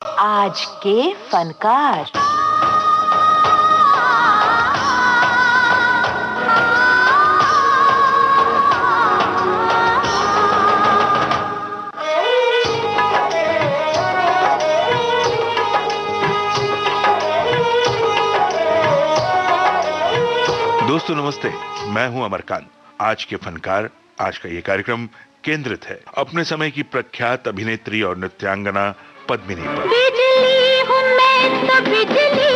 आज के फनकार। दोस्तों नमस्ते, मैं हूं अमरकांत। आज के फनकार, आज का ये कार्यक्रम केंद्रित है अपने समय की प्रख्यात अभिनेत्री और नृत्यांगना पद्मिनी पर। बिजली हूँ मैं तो बिजली,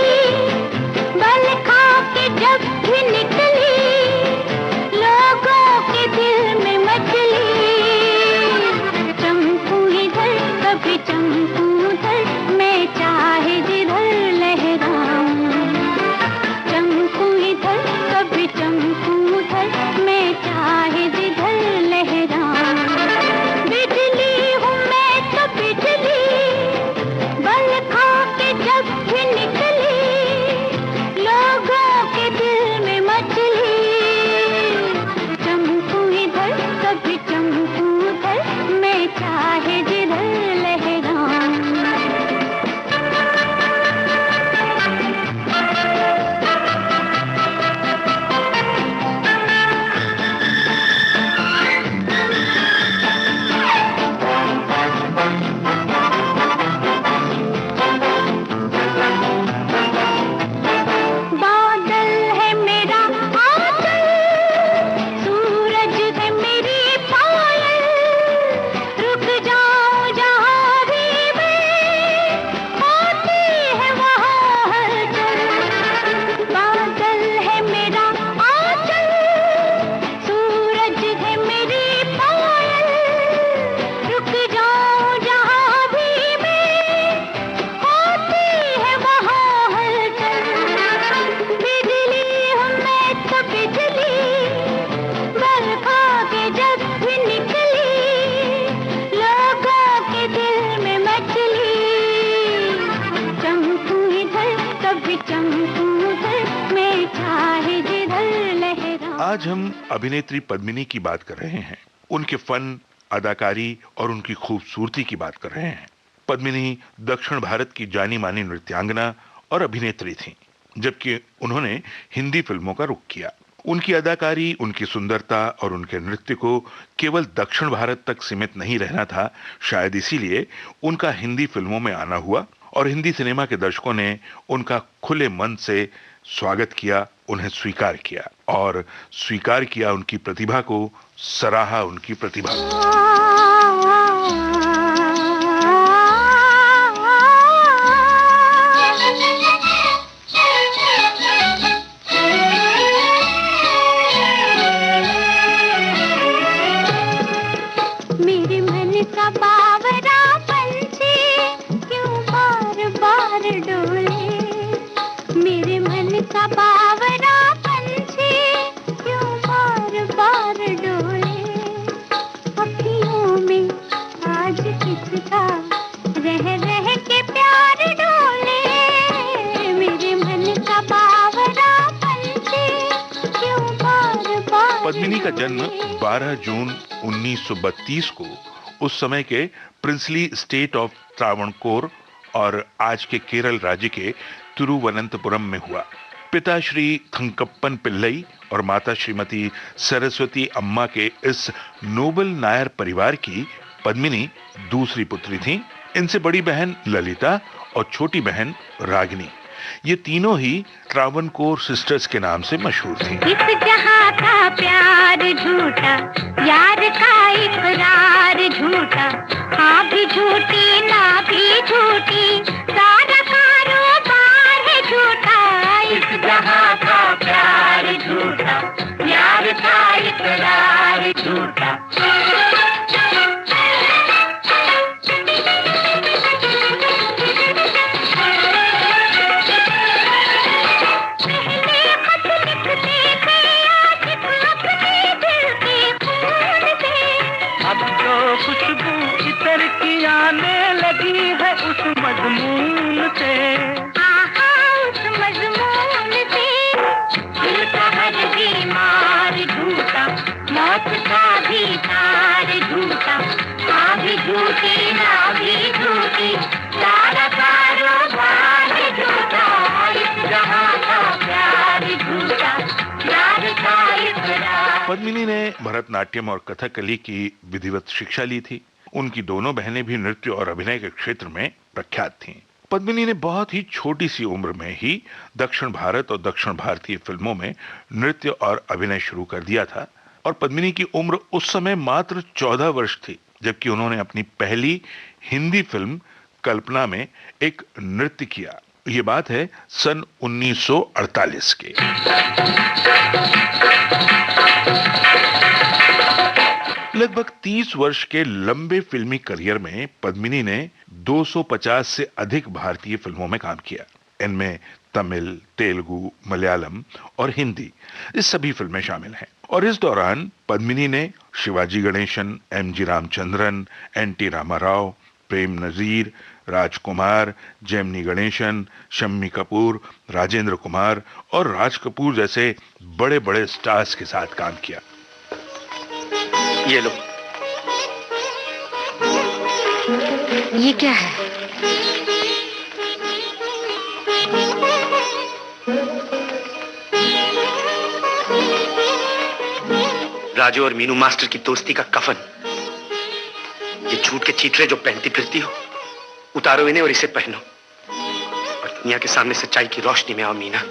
बल खा के जब भी निकली, लोगों के दिल में मचली। चमकूं इधर कभी चमकूं उधर, मैं चाहे जिधर लहराऊं। चमकूं इधर कभी चमकूं उधर, मैं चाहे जिधर लहराऊं। बिजली हूँ मैं तो बिजली, बल खा के जब भी निकली, लोगों के दिल में मचली। चमकूं इधर कभी चमकूं उधर, मैं चाहे जिधर लहराऊं। बादल है मेरा आंचल, सूरज है मेरी पायल। रुक जाऊं जहाँ भी मैं, होती है वहाँ हलचल। बादल है मेरा आंचल, सूरज है मेरी पायल। रुक जाऊं जहाँ भी मैं, होती है वहाँ हलचल। बिजली हूँ मैं तो बिजली, बल खा के जब भी निकली, लोगों के दिल में मचली। चमकूं इधर कभी चमकूं उधर, मैं चाहे जिधर लहराऊं। आज हम अभिनेत्री पद्मिनी की बात कर रहे हैं, उनके फन, अदाकारी और उनकी खूबसूरती की बात कर रहे हैं। पद्मिनी दक्षिण भारत की जानी मानी नृत्यांगना और अभिनेत्री थीं, जबकि उन्होंने हिंदी फिल्मों का रुख किया। उनकी अदाकारी, उनकी सुंदरता और उनके नृत्य को केवल दक्षिण भारत तक सीमित नहीं रहना था। शायद इसीलिए उनका हिंदी फिल्मों में आना हुआ और हिंदी सिनेमा के दर्शकों ने उनका खुले मन से स्वागत किया, उन्हें स्वीकार किया और स्वीकार किया उनकी प्रतिभा को, सराहा उनकी प्रतिभा को। मेरे मन का बावरा पंछी क्यों बार बार डोले। मेरे मन का बावरा पंछी क्यों बार बार डोले। अखियों में आज किसका रह रह के प्यार डोले। मेरे मन का बावरा पंछी क्यों बार बार। पद्मिनी का जन्म 12 जून 1932 को उस समय के प्रिंसली स्टेट ऑफ त्रावणकोर और आज के केरल राज्य के तिरुवनंतपुरम में हुआ। पिता श्री थंकप्पन पिल्लई और माता श्रीमती सरस्वती अम्मा के इस नोबल नायर परिवार की पद्मिनी दूसरी पुत्री थीं। इनसे बड़ी बहन ललिता और छोटी बहन रागिनी, ये तीनों ही त्रावणकोर सिस्टर्स के नाम से मशहूर थीं। इस जहां का प्यार झूठा, यार का इकरार झूठा। हाँ भी झूठी ना भी झूठी, सारा कारोबार है झूठा। इस जहां का प्यार झूठा, यार का इकरार झूठा। खुशबू इतर की आने लगी है उस मजमून से। आहा उस मजमून से। दिल का हर बीमार झूठा, मौत का भी तार झूठा। हाँ भी झूठी ना भी झूठी, सारा पद्मिनी ने भरतनाट्यम और कथकली की विधिवत शिक्षा ली थी। उनकी दोनों बहनें भी नृत्य और अभिनय के क्षेत्र में प्रख्यात थीं। पद्मिनी ने बहुत ही छोटी सी उम्र में ही दक्षिण भारत और दक्षिण भारतीय फिल्मों में नृत्य और अभिनय शुरू कर दिया था और पद्मिनी की उम्र उस समय मात्र 14 वर्ष थी, जबकि उन्होंने अपनी पहली हिंदी फिल्म कल्पना में एक नृत्य किया। ये बात है सन 1948 की। लगभग 30 वर्ष के लंबे फिल्मी करियर में पद्मिनी ने 250 से अधिक भारतीय फिल्मों में काम किया। इनमें तमिल, तेलुगु, मलयालम और हिंदी इस सभी फिल्में शामिल हैं। और इस दौरान पद्मिनी ने शिवाजी गणेशन, एम.जी. रामचंद्रन, एन.टी. रामाराव, प्रेम नजीर, राजकुमार, जेमिनी गणेशन, शम्मी कपूर, राजेंद्र कुमार और राज कपूर जैसे बड़े बड़े स्टार्स के साथ काम किया। ये लो। ये क्या है? राजू और मीनू मास्टर की दोस्ती का कफन। ये झूठ के चीथड़े जो पहनती फिरती हो, उतारो इन्हें और इसे पहनो और दुनिया के सामने सच्चाई की रोशनी में आओ मीना।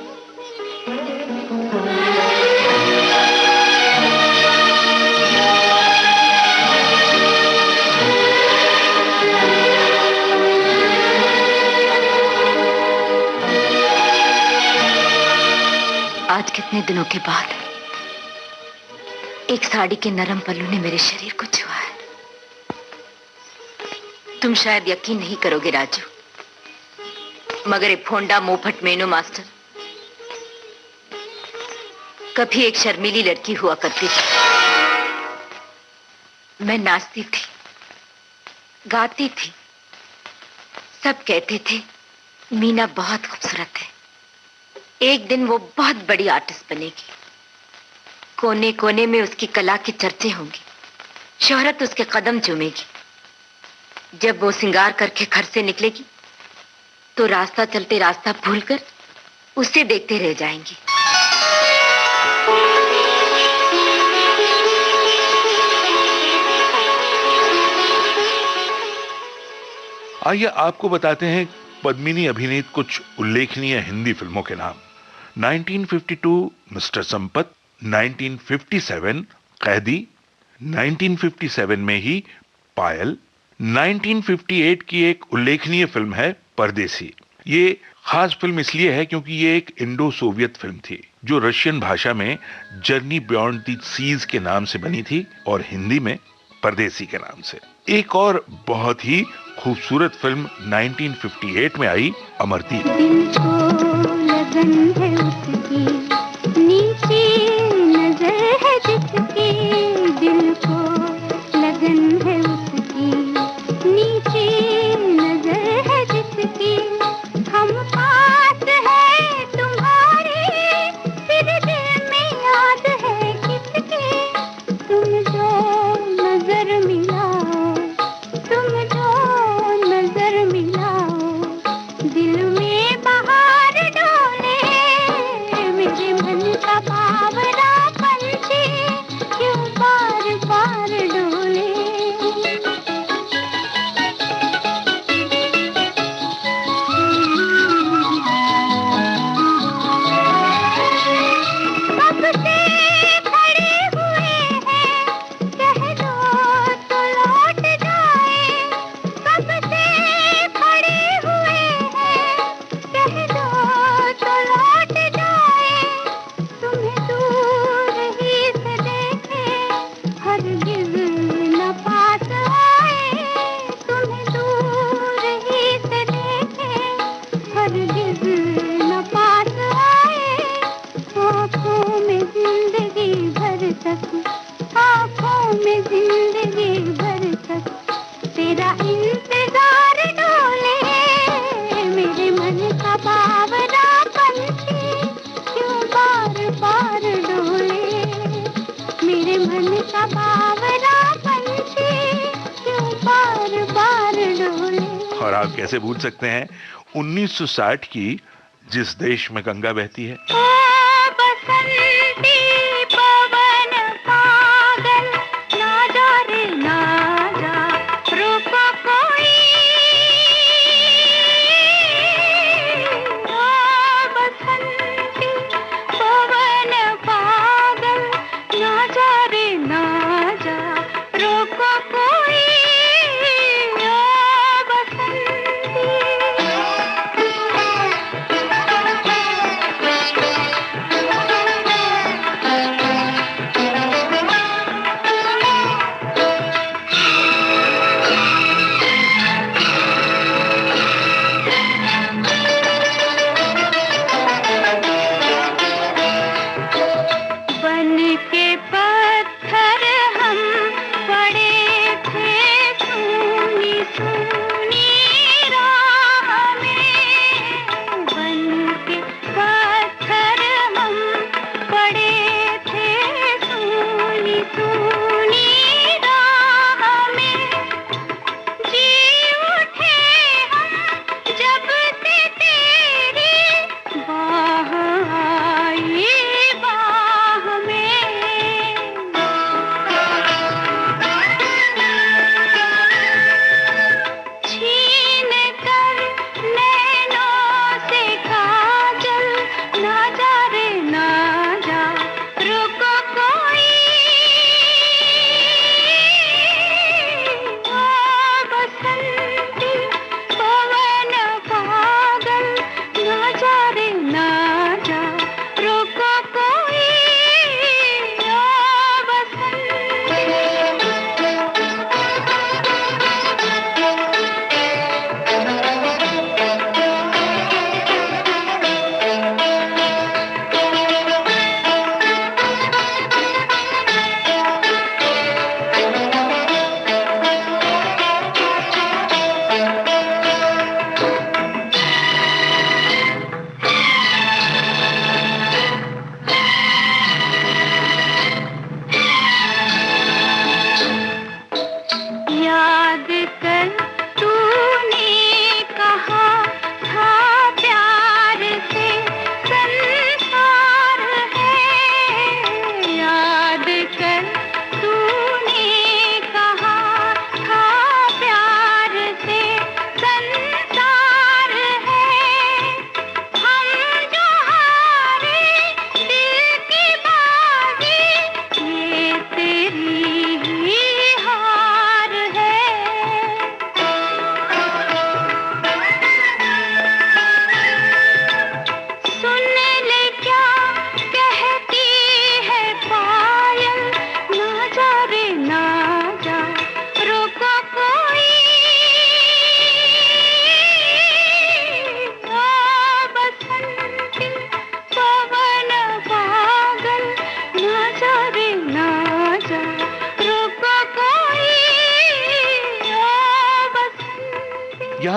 आज कितने दिनों के बाद एक साड़ी के नरम पल्लू ने मेरे शरीर को छुआ है। तुम शायद यकीन नहीं करोगे राजू, मगर एक फोंडा मोफट मेनू मास्टर कभी एक शर्मीली लड़की हुआ करती थी। मैं नाचती थी, गाती थी, सब कहते थे मीना बहुत खूबसूरत है, एक दिन वो बहुत बड़ी आर्टिस्ट बनेगी, कोने कोने में उसकी कला के चर्चे होंगे, शोहरत उसके कदम चूमेगी। जब वो सिंगार करके घर से निकलेगी तो रास्ता चलते रास्ता भूलकर उसे देखते रह जाएंगे। आइए आपको बताते हैं पद्मिनी अभिनीत कुछ उल्लेखनीय हिंदी फिल्मों के नाम। 1952 मिस्टर संपत, 1957 कैदी, 1957 में ही पायल, 1958 की एक उल्लेखनीय फिल्म है परदेसी। ये खास फिल्म इसलिए है क्योंकि ये एक इंडो सोवियत फिल्म थी जो रशियन भाषा में जर्नी बियॉन्ड द सीज के नाम से बनी थी और हिंदी में परदेसी के नाम से। एक और बहुत ही खूबसूरत फिल्म 1958 में आई, अमरदीप। दिल को लगन है उसकी, नीचे नजर है जिसकी, दिल को लगन है उसकी, नीचे नजर है जिसकी, हम पास है तुम्हारे, फिर दिल में याद है किसकी, तुम जो नजर मिलाओ, तुम जो नजर मिलाओ, दिल में बहार डोले, मेरे मन का बावरा पंछी क्यों बार बार डोले। कब से खड़े हुए हैं, कह दो तो लौट जाए, कब से खड़े हुए हैं, कह दो तो लौट जाए, तुम्हें दूर ही से देखे, हरगिज़ न पास आए, तुम्हें दूर ही से देखे, हरगिज़ न पास आए, आँखों में जिंदगी भर तक, आँखों में जिंदगी भर तक, तेरा इंतजार डोले, मेरे मन का बावरा पंछी क्यों बार बार डोले, मेरे मन का बावरा पंछी क्यों बार बार डोले। और आप कैसे भूल सकते हैं 1960 की जिस देश में गंगा बहती है। ओ बसंती पवन का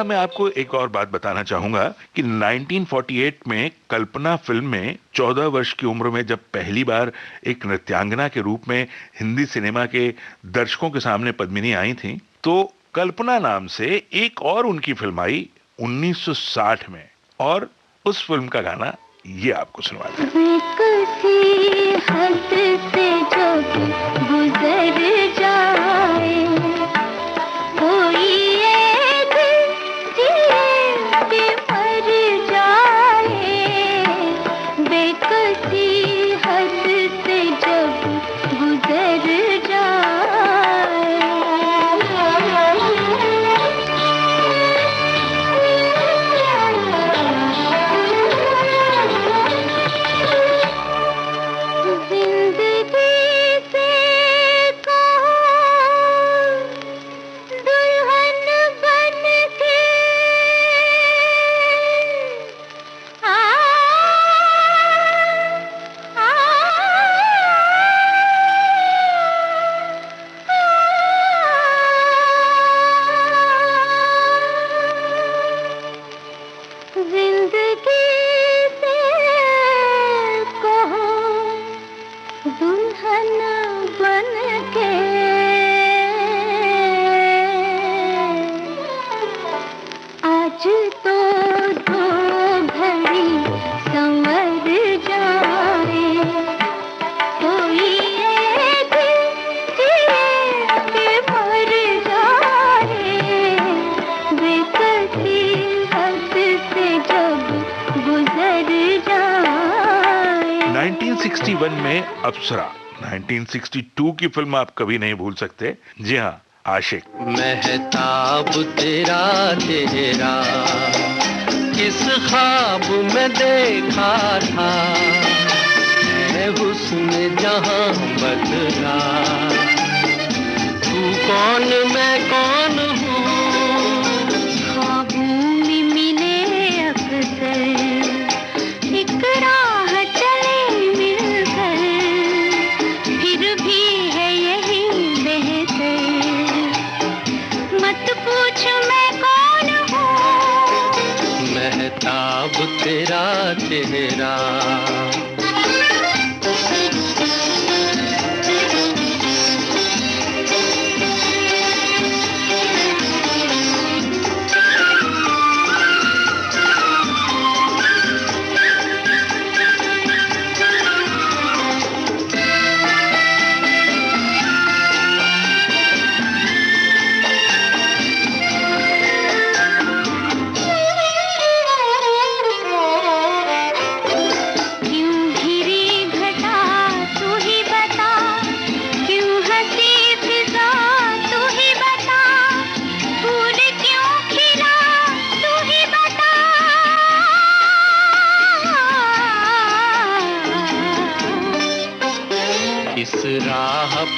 मैं आपको एक और बात बताना चाहूंगा कि 1948 में कल्पना फिल्म में 14 वर्ष की उम्र में जब पहली बार एक नृत्यांगना के रूप में हिंदी सिनेमा के दर्शकों के सामने पद्मिनी आई थी, तो कल्पना नाम से एक और उनकी फिल्म आई 1960 में, और उस फिल्म का गाना ये आपको सुनवाते हैं। गुजर जाए कोई एक जिए के मर जाए, बेकसी हद से जब गुजर में अप्सरा, 1962 की फिल्म आप कभी नहीं भूल सकते। जी हाँ, आशिक। महताब तेरा चेहरा किस ख्वाब में देखा था, है हुस्न जहां बदला, तू कौन मैं कौन हूँ, ख्वाबों में मिले अक्सर एक राह चले मिलकर, फिर भी है यही बेहतर, मत पूछ मैं कौन हूँ, महताब तेरा चेहरा।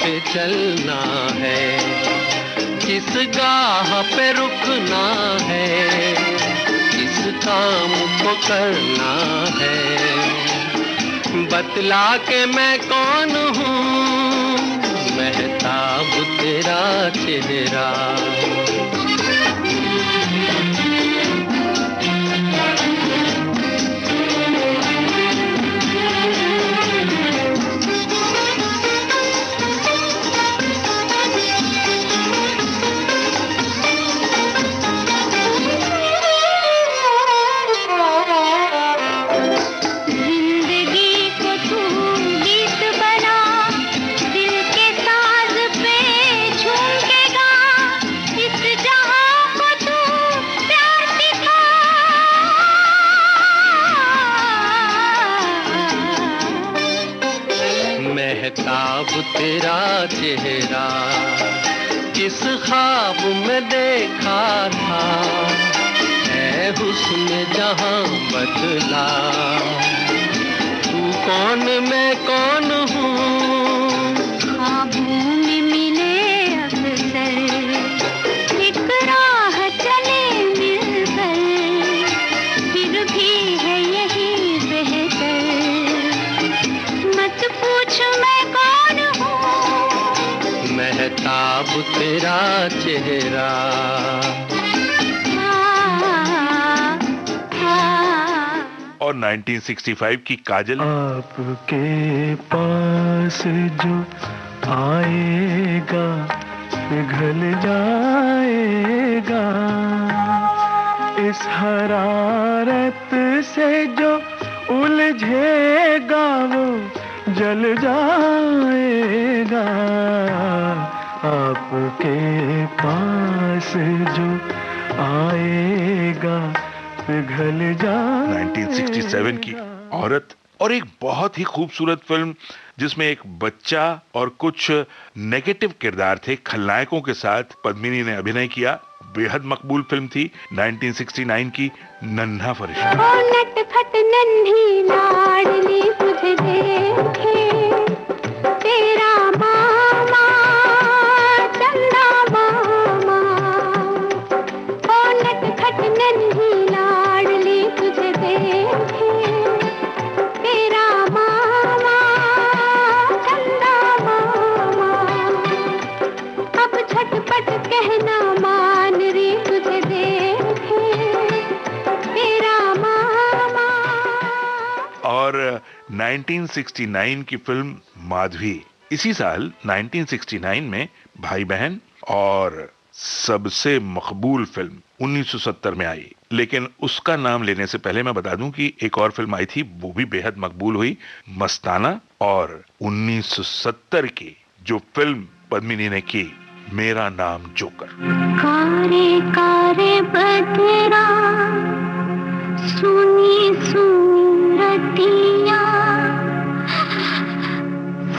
पे चलना है, किस गाह पे रुकना है, किस काम को करना है, बतला के मैं कौन हूँ, महताब तेरा चेहरा। महताब तेरा चेहरा किस ख्वाब में देखा था, है हुस्न जहां बदला, तू कौन मैं कौन हूँ, ख्वाबों में मिले अक्सर एक राह चले मिलकर, फिर भी है यही बेहतर, मत पूछ मैं कौन हूँ, महताब तेरा चेहरा। और 1965 की काजल। आपके पास जो आएगा पिघल जाएगा, इस हरारत से जो उलझेगा वो जल जाएगा। आपके पास जो आएगा पिघल जाएगा। 1967 की औरत, और एक बहुत ही खूबसूरत फिल्म जिसमें एक बच्चा और कुछ नेगेटिव किरदार थे खलनायकों के साथ पद्मिनी ने अभिनय किया। बेहद मकबूल फिल्म थी 1969 की नन्हा फरिश्ता। ओ नटखट नन्ही लाडली तुझे देखे, तेरा मामा चंदा मामा। ओ नटखट नन्ही लाडली तुझे देखे, तेरा मामा चंदा मामा। अब झटपट कहना मान री तुझे देखे, तेरा मामा। और 1969 की फिल्म माधवी। इसी साल 1969 में भाई बहन और सबसे मकबूल फिल्म 1970 में आई। लेकिन उसका नाम लेने से पहले मैं बता दूं कि एक और फिल्म आई थी, वो भी बेहद मकबूल हुई, मस्ताना। और 1970 की जो फिल्म पद्मिनी ने की, मेरा नाम जोकर। कारे कारे बदरा, सुनी सुनी रतिया,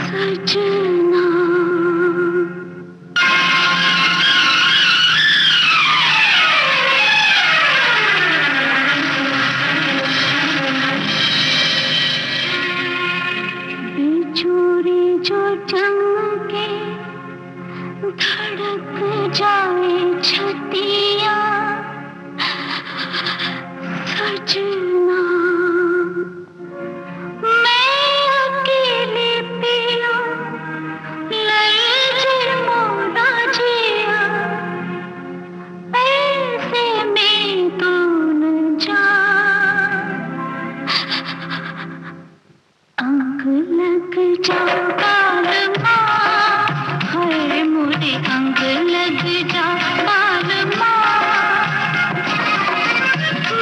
सजना। बिछोरे जो चमके, धड़क जाए छतिया, सजना। मैं अकेली पिया, ललचे मोरा जिया, ऐसे में तू न जा। अंग लग जा बालमा, हाय मोरे अंग लग जा बालमा।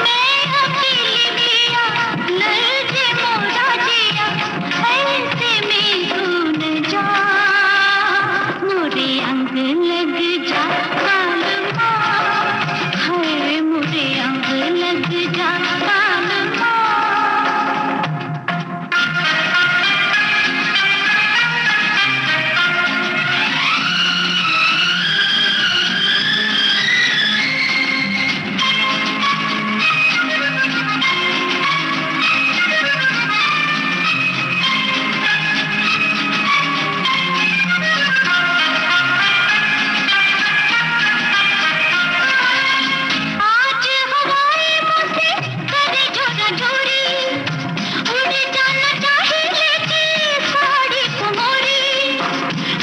मैं अकेली पिया, ललचे मोरा जिया, ऐसे में तू न जा। मोरे अंग लग जा बालमा, हाय मोरे अंग लग जा बालमा। आज हवाएं मुझसे करे झोरा झोरी, उड़ जाना चाहे लेके साड़ी को मोरी,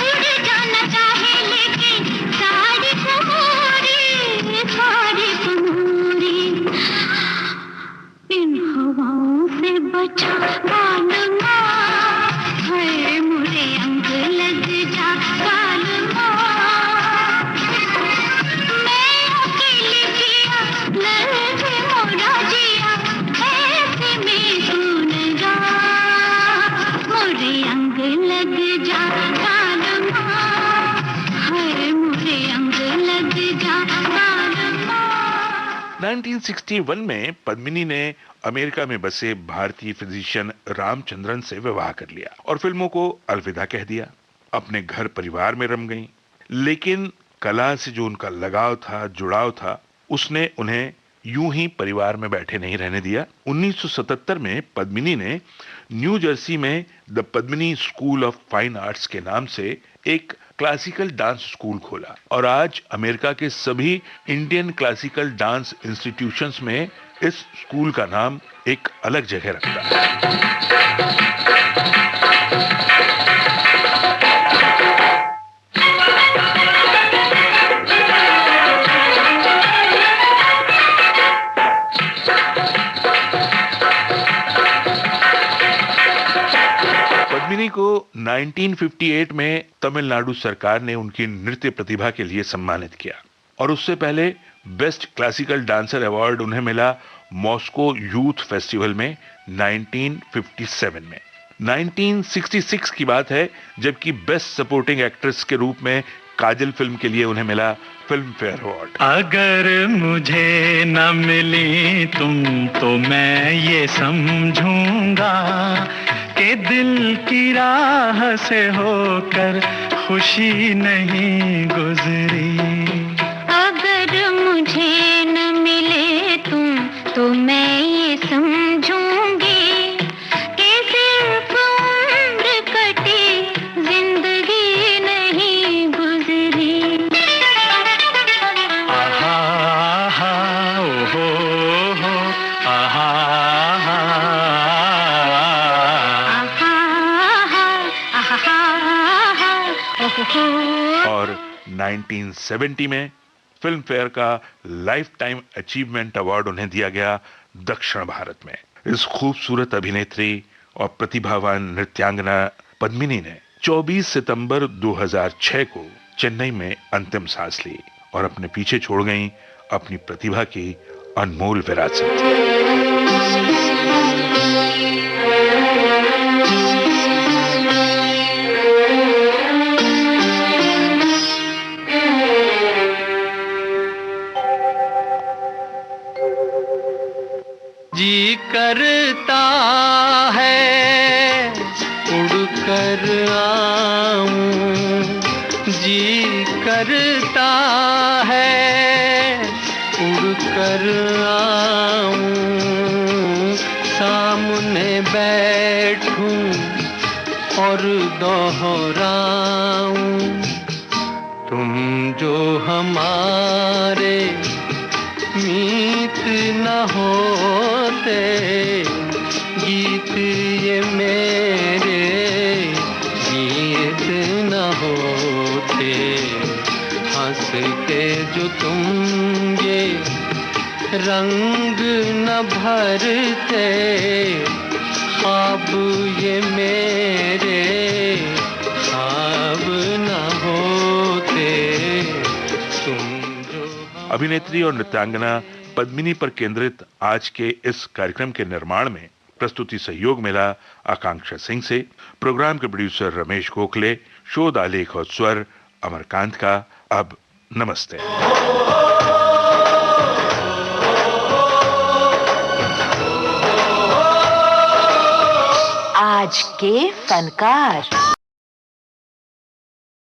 उड़ जाना चाहे लेके साड़ी को मोरी, साड़ी को मोरी। इन हवाओं से बचा बालमा, हाय मोरे अंग लग जा बालमा। मैं अकेली पिया, ललचे मोरा जिया, ऐसे में तू न जा। मोरे अंग लग जा बालमा, हाय मोरे अंग लग जा बालमा। 1961 में पद्मिनी ने अमेरिका में बसे भारतीय फिजिशियन रामचंद्रन से विवाह कर लिया और फिल्मों को अलविदा कह दिया। अपने घर परिवार में रम गईं। लेकिन कला से जो उनका लगाव था, जुड़ाव था, उसने उन्हें यूं ही परिवार में बैठे नहीं रहने दिया। 1977 में पद्मिनी ने न्यू जर्सी में the Padmini school of fine arts के नाम से एक क्लासिकल डांस स्कूल खोला और आज अमेरिका के सभी इंडियन क्लासिकल डांस इंस्टीट्यूशंस में इस स्कूल का नाम एक अलग जगह रखता है। पद्मिनी को 1958 में तमिलनाडु सरकार ने उनकी नृत्य प्रतिभा के लिए सम्मानित किया और उससे पहले बेस्ट क्लासिकल डांसर अवार्ड उन्हें मिला मॉस्को यूथ फेस्टिवल में 1957 में। 1966 की बात है जबकि बेस्ट सपोर्टिंग एक्ट्रेस के रूप में काजल फिल्म के लिए उन्हें मिला फिल्म फेयर अवार्ड। अगर मुझे न मिली तुम तो मैं ये समझूंगा कि दिल की राह से होकर खुशी नहीं गुजरी। अगर मुझे न मिले तुम तो मैं ये समझूंगी कि सिर्फ उम्र कटी जिंदगी नहीं गुजरी। आहा आहा ओहो हो आहा और 1970 में फिल्म फेयर का लाइफ टाइम अचीवमेंट अवार्ड उन्हें दिया गया दक्षिण भारत में। इस खूबसूरत अभिनेत्री और प्रतिभावान नृत्यांगना पद्मिनी ने 24 सितंबर 2006 को चेन्नई में अंतिम सांस ली और अपने पीछे छोड़ गईं अपनी प्रतिभा की अनमोल विरासत। जी करता है उड़कर आऊं, जी करता है उड़कर आऊं, सामने बैठूं और दोहराऊं, तुम जो हमारे मीत न होते, गीत ये मेरे गीत न होते, हंस के जो तुम ये रंग न भरते, ख्वाब ये मेरे ख्वाब न होते, तुम जो। अभिनेत्री और नृत्यांगना पद्मिनी पर केंद्रित आज के इस कार्यक्रम के निर्माण में प्रस्तुति सहयोग मिला आकांक्षा सिंह से। प्रोग्राम के प्रोड्यूसर रमेश गोखले, शोध आलेख और स्वर अमरकांत का। अब नमस्ते। आज के फनकार।